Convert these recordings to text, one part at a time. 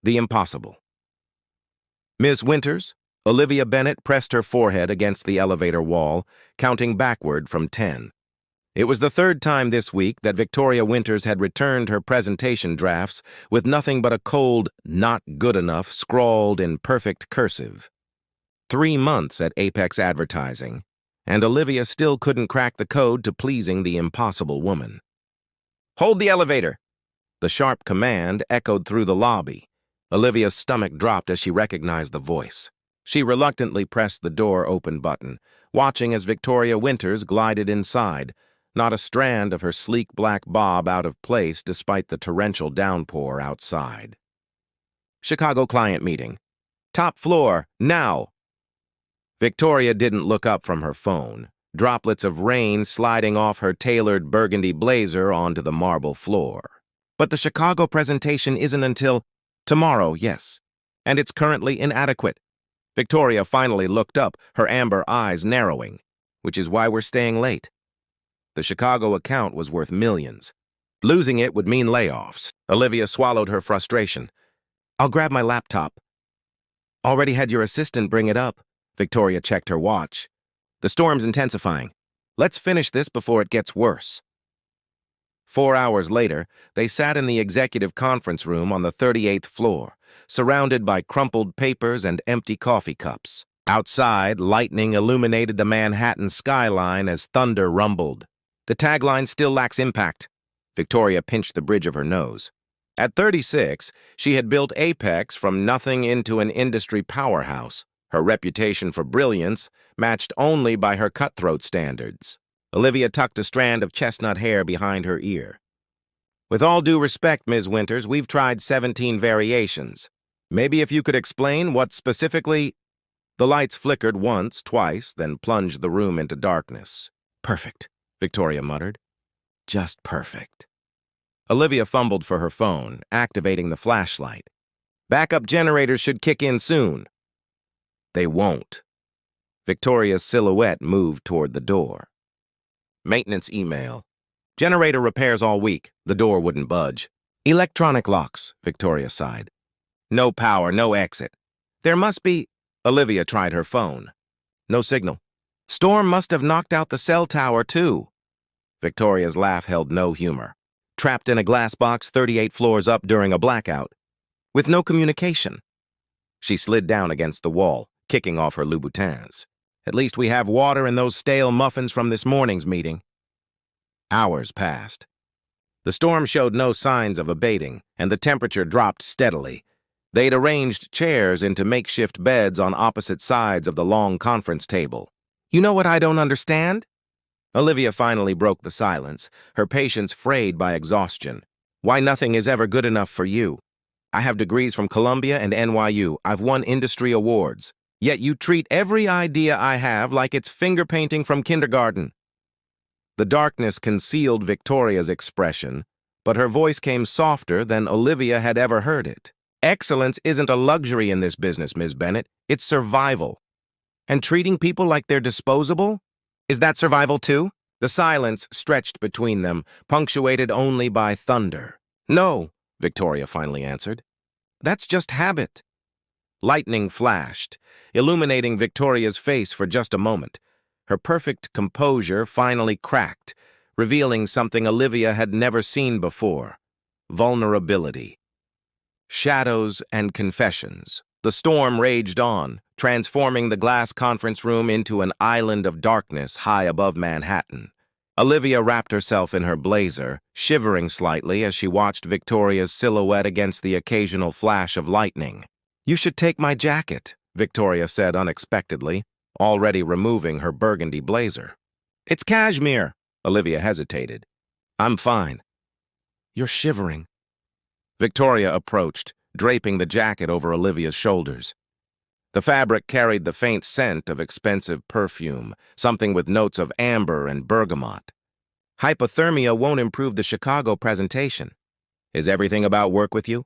The impossible. Ms. Winters, Olivia Bennett pressed her forehead against the elevator wall, counting backward from 10. It was the third time this week that Victoria Winters had returned her presentation drafts with nothing but a cold, "not good enough" scrawled in perfect cursive. 3 months at Apex Advertising, and Olivia still couldn't crack the code to pleasing the impossible woman. "Hold the elevator!" The sharp command echoed through the lobby. Olivia's stomach dropped as she recognized the voice. She reluctantly pressed the door open button, watching as Victoria Winters glided inside, not a strand of her sleek black bob out of place despite the torrential downpour outside. "Chicago client meeting. Top floor, now!" Victoria didn't look up from her phone, droplets of rain sliding off her tailored burgundy blazer onto the marble floor. "But the Chicago presentation isn't until tomorrow, yes, and it's currently inadequate." Victoria finally looked up, her amber eyes narrowing. "Which is why we're staying late." The Chicago account was worth millions. Losing it would mean layoffs. Olivia swallowed her frustration. "I'll grab my laptop." "Already had your assistant bring it up." Victoria checked her watch. "The storm's intensifying. Let's finish this before it gets worse." 4 hours later, they sat in the executive conference room on the 38th floor, surrounded by crumpled papers and empty coffee cups. Outside, lightning illuminated the Manhattan skyline as thunder rumbled. "The tagline still lacks impact." Victoria pinched the bridge of her nose. At 36, she had built Apex from nothing into an industry powerhouse, her reputation for brilliance matched only by her cutthroat standards. Olivia tucked a strand of chestnut hair behind her ear. "With all due respect, Ms. Winters, we've tried 17 variations. Maybe if you could explain what specifically—" The lights flickered once, twice, then plunged the room into darkness. "Perfect," Victoria muttered. "Just perfect." Olivia fumbled for her phone, activating the flashlight. "Backup generators should kick in soon." "They won't." Victoria's silhouette moved toward the door. Maintenance email. "Generator repairs all week." The door wouldn't budge. "Electronic locks," Victoria sighed. "No power, no exit." "There must be—" Olivia tried her phone. "No signal." "Storm must have knocked out the cell tower, too." Victoria's laugh held no humor. "Trapped in a glass box 38 floors up during a blackout. With no communication." She slid down against the wall, kicking off her Louboutins. "At least we have water in those stale muffins from this morning's meeting." Hours passed. The storm showed no signs of abating, and the temperature dropped steadily. They'd arranged chairs into makeshift beds on opposite sides of the long conference table. "You know what I don't understand?" Olivia finally broke the silence, her patience frayed by exhaustion. "Why nothing is ever good enough for you. I have degrees from Columbia and NYU. I've won industry awards. Yet you treat every idea I have like it's finger painting from kindergarten." The darkness concealed Victoria's expression, but her voice came softer than Olivia had ever heard it. "Excellence isn't a luxury in this business, Ms. Bennett. It's survival. And treating people like they're disposable? Is that survival too?" The silence stretched between them, punctuated only by thunder. "No," Victoria finally answered. "That's just habit." Lightning flashed, illuminating Victoria's face for just a moment. Her perfect composure finally cracked, revealing something Olivia had never seen before: vulnerability. Shadows and confessions. The storm raged on, transforming the glass conference room into an island of darkness high above Manhattan. Olivia wrapped herself in her blazer, shivering slightly as she watched Victoria's silhouette against the occasional flash of lightning. "You should take my jacket," Victoria said unexpectedly, already removing her burgundy blazer. "It's cashmere." Olivia hesitated. "I'm fine." "You're shivering." Victoria approached, draping the jacket over Olivia's shoulders. The fabric carried the faint scent of expensive perfume, something with notes of amber and bergamot. "Hypothermia won't improve the Chicago presentation." "Is everything about work with you?"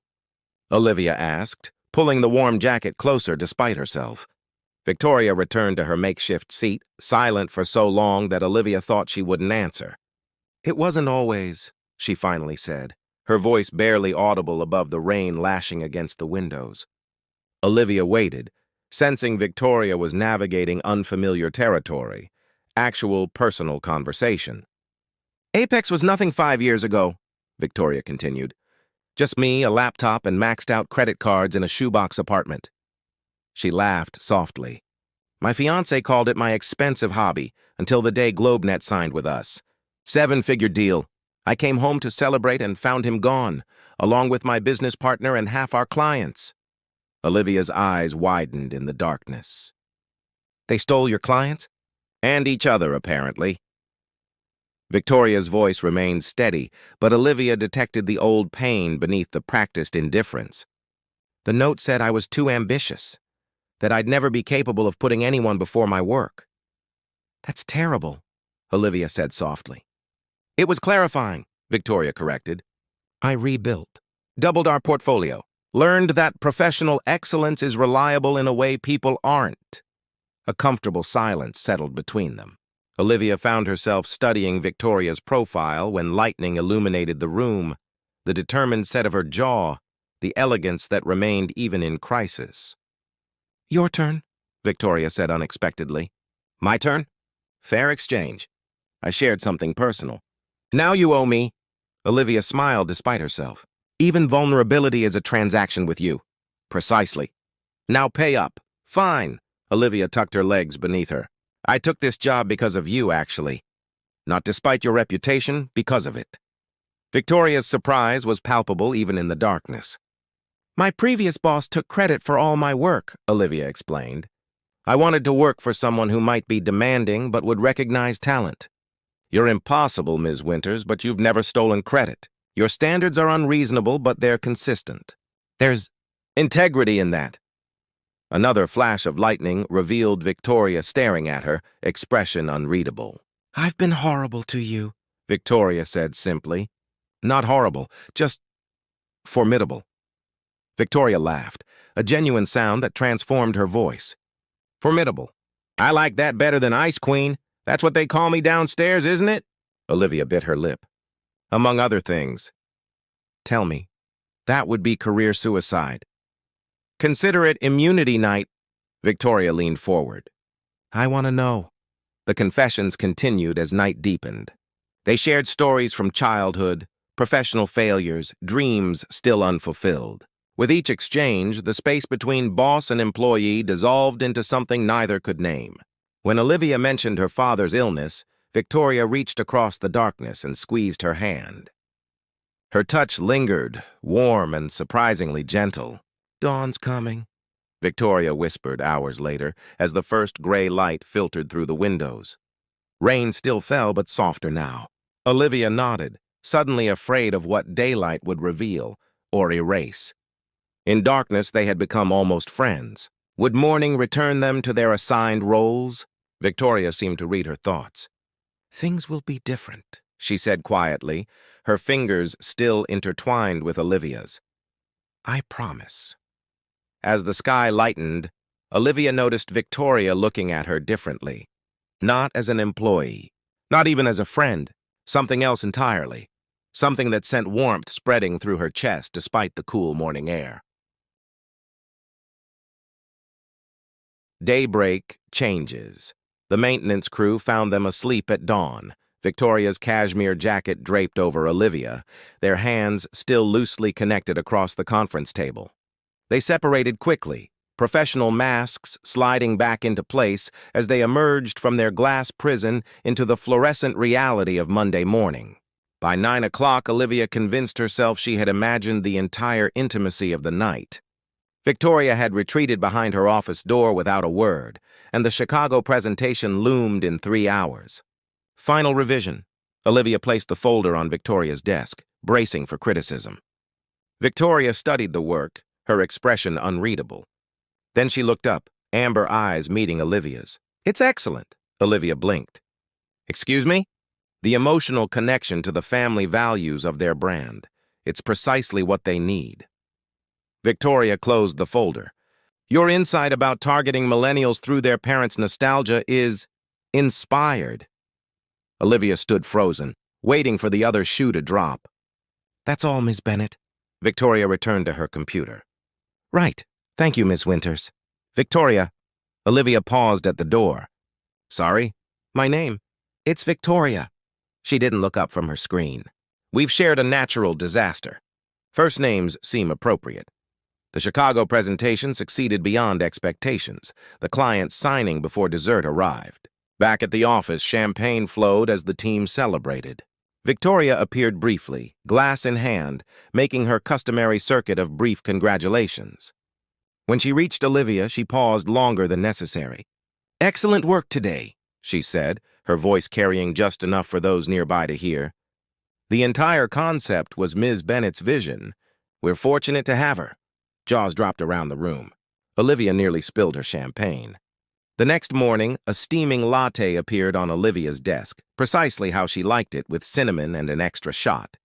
Olivia asked, pulling the warm jacket closer despite herself. Victoria returned to her makeshift seat, silent for so long that Olivia thought she wouldn't answer. "It wasn't always," she finally said. her voice barely audible above the rain lashing against the windows. Olivia waited, sensing Victoria was navigating unfamiliar territory, actual personal conversation. Apex was nothing 5 years ago, Victoria continued. Just me, a laptop, and maxed-out credit cards in a shoebox apartment. She laughed softly. My fiancé called it my expensive hobby until the day GlobeNet signed with us. 7-figure deal. I came home to celebrate and found him gone, along with my business partner and half our clients. Olivia's eyes widened in the darkness. They stole your clients? And each other, apparently. Victoria's voice remained steady, but Olivia detected the old pain beneath the practiced indifference. The note said I was too ambitious, that I'd never be capable of putting anyone before my work. That's terrible, Olivia said softly. It was clarifying, Victoria corrected. I rebuilt, doubled our portfolio, learned that professional excellence is reliable in a way people aren't. A comfortable silence settled between them. Olivia found herself studying Victoria's profile when lightning illuminated the room, the determined set of her jaw, the elegance that remained even in crisis. Your turn, Victoria said unexpectedly. My turn? Fair exchange. I shared something personal. Now you owe me. Olivia smiled despite herself. Even vulnerability is a transaction with you. Precisely. Now pay up. Fine. Olivia tucked her legs beneath her. I took this job because of you, actually. Not despite your reputation, because of it. Victoria's surprise was palpable even in the darkness. My previous boss took credit for all my work, Olivia explained. I wanted to work for someone who might be demanding but would recognize talent. You're impossible, Ms. Winters, but you've never stolen credit. Your standards are unreasonable, but they're consistent. There's integrity in that. Another flash of lightning revealed Victoria staring at her, expression unreadable. I've been horrible to you, Victoria said simply. Not horrible, just formidable. Victoria laughed, a genuine sound that transformed her voice. Formidable. I like that better than Ice Queen. That's what they call me downstairs, isn't it? Olivia bit her lip. Among other things. Tell me, that would be career suicide. Consider it immunity night. Victoria leaned forward. I want to know. The confessions continued as night deepened. They shared stories from childhood, professional failures, dreams still unfulfilled. With each exchange, the space between boss and employee dissolved into something neither could name. When Olivia mentioned her father's illness, Victoria reached across the darkness and squeezed her hand. Her touch lingered, warm and surprisingly gentle. Dawn's coming, Victoria whispered hours later as the first gray light filtered through the windows. Rain still fell, but softer now. Olivia nodded, suddenly afraid of what daylight would reveal or erase. In darkness, they had become almost friends. Would morning return them to their assigned roles? Victoria seemed to read her thoughts. Things will be different, she said quietly, her fingers still intertwined with Olivia's. I promise. As the sky lightened, Olivia noticed Victoria looking at her differently. Not as an employee, not even as a friend, something else entirely. Something that sent warmth spreading through her chest despite the cool morning air. Daybreak changes. The maintenance crew found them asleep at dawn, Victoria's cashmere jacket draped over Olivia, their hands still loosely connected across the conference table. They separated quickly, professional masks sliding back into place as they emerged from their glass prison into the fluorescent reality of Monday morning. By 9 o'clock, Olivia convinced herself she had imagined the entire intimacy of the night. Victoria had retreated behind her office door without a word, and the Chicago presentation loomed in 3 hours. Final revision. Olivia placed the folder on Victoria's desk, bracing for criticism. Victoria studied the work, her expression unreadable. Then she looked up, amber eyes meeting Olivia's. It's excellent, Olivia blinked. Excuse me? The emotional connection to the family values of their brand. It's precisely what they need. Victoria closed the folder. Your insight about targeting millennials through their parents' nostalgia is inspired. Olivia stood frozen, waiting for the other shoe to drop. That's all, Miss Bennett. Victoria returned to her computer. Right. Thank you, Miss Winters. Victoria. Olivia paused at the door. Sorry? My name. It's Victoria. She didn't look up from her screen. We've shared a natural disaster. First names seem appropriate. The Chicago presentation succeeded beyond expectations, the client signing before dessert arrived. Back at the office, champagne flowed as the team celebrated. Victoria appeared briefly, glass in hand, making her customary circuit of brief congratulations. When she reached Olivia, she paused longer than necessary. Excellent work today, she said, her voice carrying just enough for those nearby to hear. The entire concept was Ms. Bennett's vision. We're fortunate to have her. Jaws dropped around the room. Olivia nearly spilled her champagne. The next morning, a steaming latte appeared on Olivia's desk, precisely how she liked it, with cinnamon and an extra shot.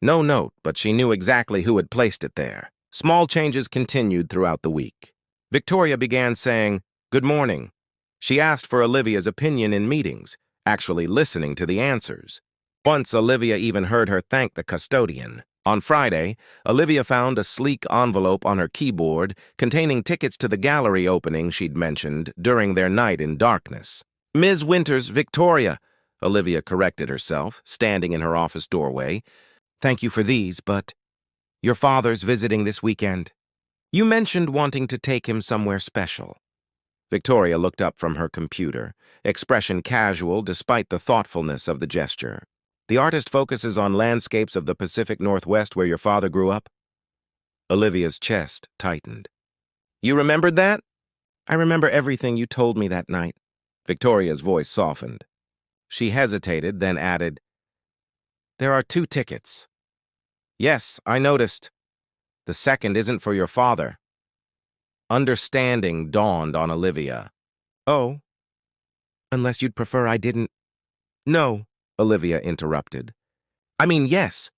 No note, but she knew exactly who had placed it there. Small changes continued throughout the week. Victoria began saying, "Good morning." She asked for Olivia's opinion in meetings, actually listening to the answers. Once, Olivia even heard her thank the custodian. On Friday, Olivia found a sleek envelope on her keyboard containing tickets to the gallery opening she'd mentioned during their night in darkness. Ms. Winters, Victoria, Olivia corrected herself, standing in her office doorway. Thank you for these, but your father's visiting this weekend. You mentioned wanting to take him somewhere special. Victoria looked up from her computer, expression casual despite the thoughtfulness of the gesture. The artist focuses on landscapes of the Pacific Northwest where your father grew up? Olivia's chest tightened. You remembered that? I remember everything you told me that night. Victoria's voice softened. She hesitated, then added, There are 2 tickets. Yes, I noticed. The second isn't for your father. Understanding dawned on Olivia. Oh, unless you'd prefer I didn't. No. Olivia interrupted. I mean, yes.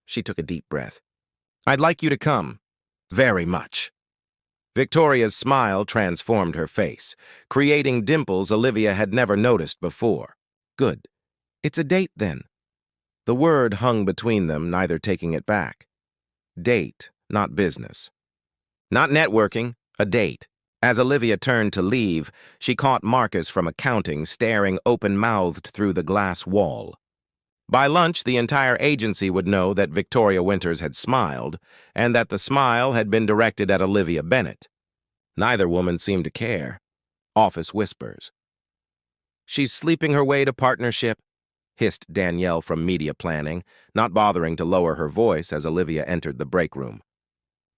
She took a deep breath. I'd like you to come. Very much. Victoria's smile transformed her face, creating dimples Olivia had never noticed before. Good. It's a date, then. The word hung between them, neither taking it back. Date, not business. Not networking, a date. As Olivia turned to leave, she caught Marcus from accounting staring open-mouthed through the glass wall. By lunch, the entire agency would know that Victoria Winters had smiled, and that the smile had been directed at Olivia Bennett. Neither woman seemed to care. Office whispers. She's sleeping her way to partnership, hissed Danielle from media planning, not bothering to lower her voice as Olivia entered the break room.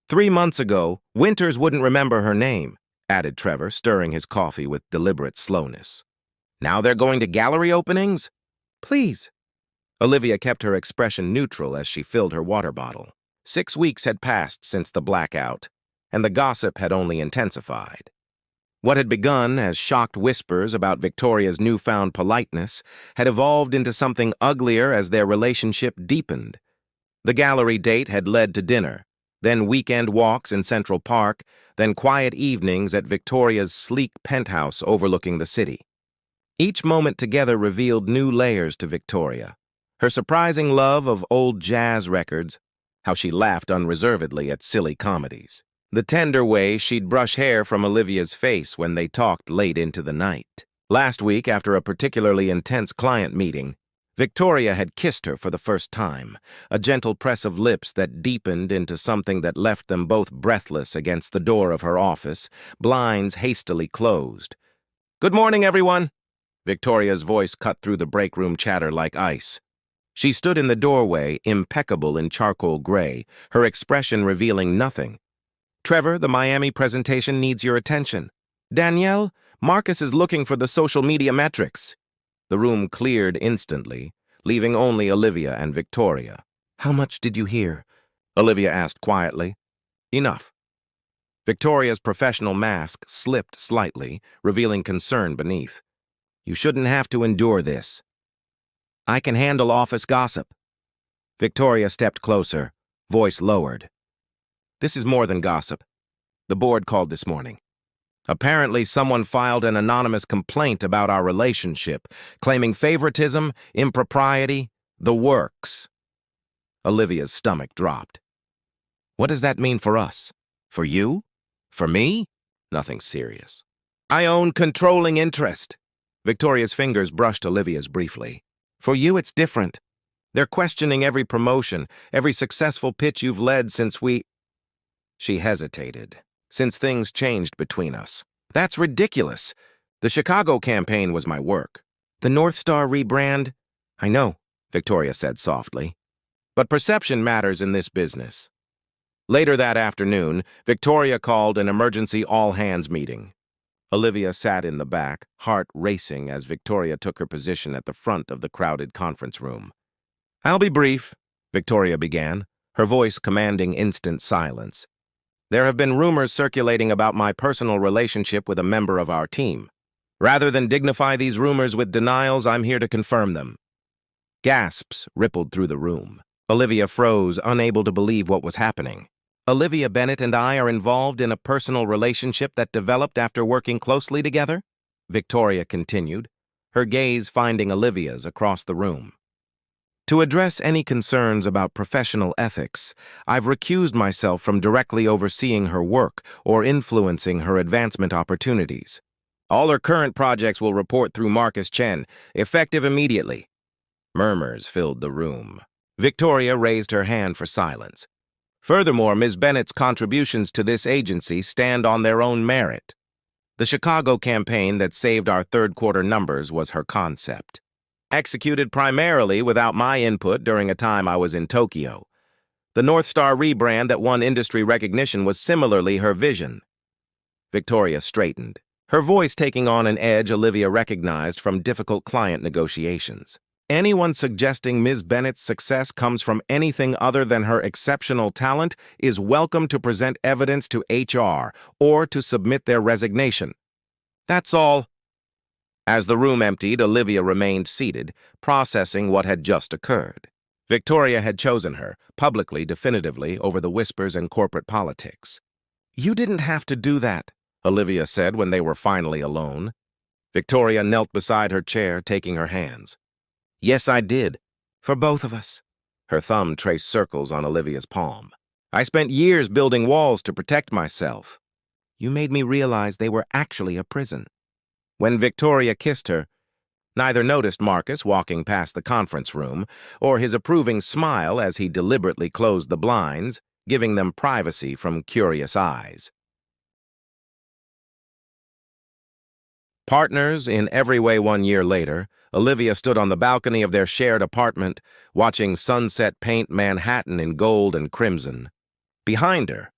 3 months ago, Winters wouldn't remember her name, added Trevor, stirring his coffee with deliberate slowness. Now they're going to gallery openings? Please. Olivia kept her expression neutral as she filled her water bottle. 6 weeks had passed since the blackout, and the gossip had only intensified. What had begun as shocked whispers about Victoria's newfound politeness had evolved into something uglier as their relationship deepened. The gallery date had led to dinner, then weekend walks in Central Park, then quiet evenings at Victoria's sleek penthouse overlooking the city. Each moment together revealed new layers to Victoria. Her surprising love of old jazz records, how she laughed unreservedly at silly comedies, the tender way she'd brush hair from Olivia's face when they talked late into the night. Last week, after a particularly intense client meeting, Victoria had kissed her for the first time, a gentle press of lips that deepened into something that left them both breathless against the door of her office, blinds hastily closed. Good morning, everyone. Victoria's voice cut through the break room chatter like ice. She stood in the doorway, impeccable in charcoal gray, her expression revealing nothing. Trevor, the Miami presentation needs your attention. Danielle, Marcus is looking for the social media metrics. The room cleared instantly, leaving only Olivia and Victoria. How much did you hear? Olivia asked quietly. Enough. Victoria's professional mask slipped slightly, revealing concern beneath. You shouldn't have to endure this. I can handle office gossip. Victoria stepped closer, voice lowered. This is more than gossip. The board called this morning. Apparently, someone filed an anonymous complaint about our relationship, claiming favoritism, impropriety, the works. Olivia's stomach dropped. What does that mean for us? For you? For me? Nothing serious. I own controlling interest. Victoria's fingers brushed Olivia's briefly. For you, it's different. They're questioning every promotion, every successful pitch you've led since we... She hesitated. Since things changed between us. That's ridiculous. The Chicago campaign was my work. The North Star rebrand? I know, Victoria said softly. But perception matters in this business. Later that afternoon, Victoria called an emergency all-hands meeting. Olivia sat in the back, heart racing as Victoria took her position at the front of the crowded conference room. I'll be brief, Victoria began, her voice commanding instant silence. There have been rumors circulating about my personal relationship with a member of our team. Rather than dignify these rumors with denials, I'm here to confirm them. Gasps rippled through the room. Olivia froze, unable to believe what was happening. Olivia Bennett and I are involved in a personal relationship that developed after working closely together? Victoria continued, her gaze finding Olivia's across the room. To address any concerns about professional ethics, I've recused myself from directly overseeing her work or influencing her advancement opportunities. All her current projects will report through Marcus Chen, effective immediately. Murmurs filled the room. Victoria raised her hand for silence. Furthermore, Ms. Bennett's contributions to this agency stand on their own merit. The Chicago campaign that saved our third-quarter numbers was her concept. Executed primarily without my input during a time I was in Tokyo. The North Star rebrand that won industry recognition was similarly her vision. Victoria straightened, her voice taking on an edge Olivia recognized from difficult client negotiations. Anyone suggesting Ms. Bennett's success comes from anything other than her exceptional talent is welcome to present evidence to HR or to submit their resignation. That's all. As the room emptied, Olivia remained seated, processing what had just occurred. Victoria had chosen her, publicly, definitively, over the whispers and corporate politics. You didn't have to do that, Olivia said when they were finally alone. Victoria knelt beside her chair, taking her hands. Yes, I did. For both of us. Her thumb traced circles on Olivia's palm. I spent years building walls to protect myself. You made me realize they were actually a prison. When Victoria kissed her, neither noticed Marcus walking past the conference room or his approving smile as he deliberately closed the blinds, giving them privacy from curious eyes. Partners in every way 1 year later, Olivia stood on the balcony of their shared apartment, watching sunset paint Manhattan in gold and crimson. Behind her,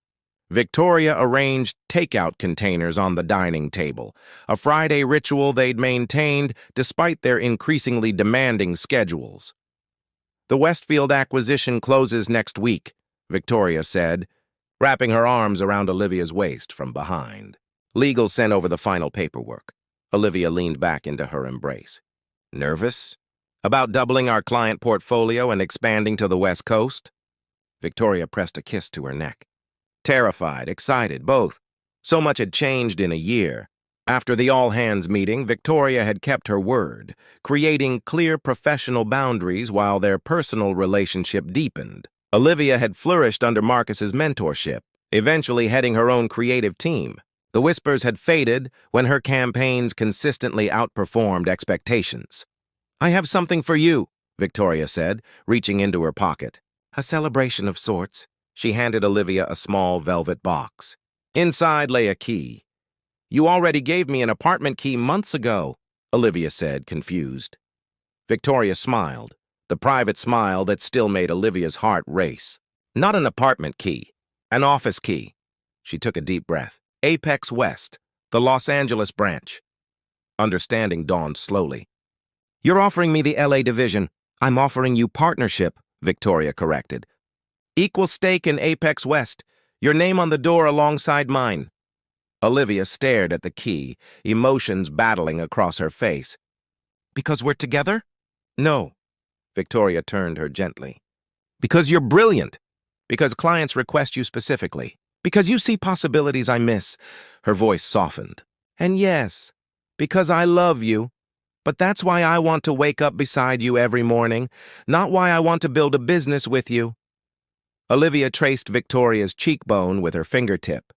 Victoria arranged takeout containers on the dining table, a Friday ritual they'd maintained despite their increasingly demanding schedules. The Westfield acquisition closes next week, Victoria said, wrapping her arms around Olivia's waist from behind. Legal sent over the final paperwork. Olivia leaned back into her embrace. Nervous? About doubling our client portfolio and expanding to the West Coast? Victoria pressed a kiss to her neck. Terrified, excited, both. So much had changed in a year. After the all-hands meeting, Victoria had kept her word, creating clear professional boundaries while their personal relationship deepened. Olivia had flourished under Marcus's mentorship, eventually heading her own creative team. The whispers had faded when her campaigns consistently outperformed expectations. I have something for you, Victoria said, reaching into her pocket. A celebration of sorts. She handed Olivia a small velvet box. Inside lay a key. You already gave me an apartment key months ago, Olivia said, confused. Victoria smiled, the private smile that still made Olivia's heart race. Not an apartment key, an office key. She took a deep breath. Apex West, the Los Angeles branch. Understanding dawned slowly. You're offering me the LA division. I'm offering you partnership, Victoria corrected. Equal stake in Apex West. Your name on the door alongside mine. Olivia stared at the key, emotions battling across her face. Because we're together? No. Victoria turned her gently. Because you're brilliant. Because clients request you specifically. Because you see possibilities I miss. Her voice softened. And yes, because I love you. But that's why I want to wake up beside you every morning, not why I want to build a business with you. Olivia traced Victoria's cheekbone with her fingertip.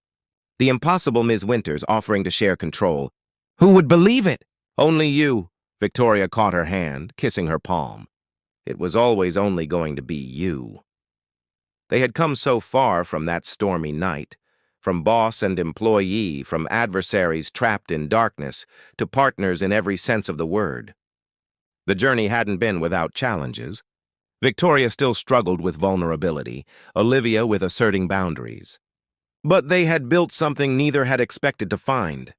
The impossible Ms. Winters offering to share control. Who would believe it? Only you. Victoria caught her hand, kissing her palm. It was always only going to be you. They had come so far from that stormy night, from boss and employee, from adversaries trapped in darkness, to partners in every sense of the word. The journey hadn't been without challenges. Victoria still struggled with vulnerability, Olivia with asserting boundaries. But they had built something neither had expected to find.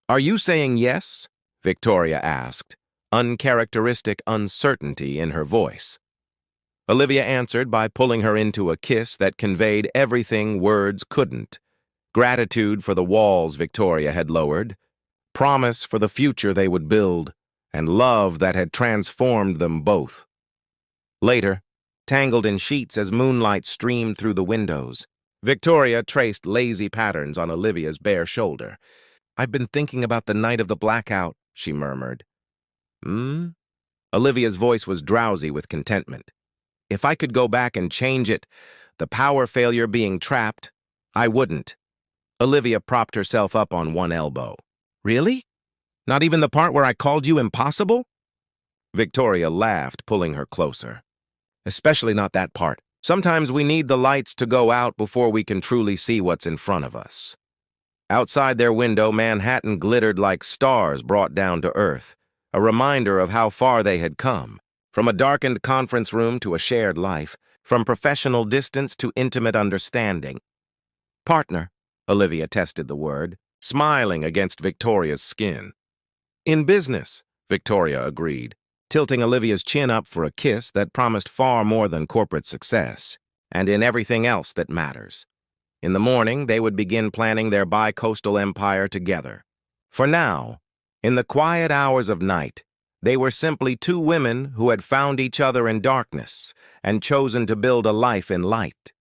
Are you saying yes? Victoria asked, uncharacteristic uncertainty in her voice. Olivia answered by pulling her into a kiss that conveyed everything words couldn't. Gratitude for the walls Victoria had lowered, promise for the future they would build, and love that had transformed them both. Later, tangled in sheets as moonlight streamed through the windows, Victoria traced lazy patterns on Olivia's bare shoulder. I've been thinking about the night of the blackout, she murmured. Olivia's voice was drowsy with contentment. If I could go back and change it, the power failure being trapped, I wouldn't. Olivia propped herself up on one elbow. Really? Not even the part where I called you impossible? Victoria laughed, pulling her closer. Especially not that part. Sometimes we need the lights to go out before we can truly see what's in front of us. Outside their window, Manhattan glittered like stars brought down to earth, a reminder of how far they had come, from a darkened conference room to a shared life, from professional distance to intimate understanding. Partner, Olivia tested the word, smiling against Victoria's skin. In business, Victoria agreed, tilting Olivia's chin up for a kiss that promised far more than corporate success, and in everything else that matters. In the morning, they would begin planning their bi-coastal empire together. For now, in the quiet hours of night, they were simply two women who had found each other in darkness and chosen to build a life in light.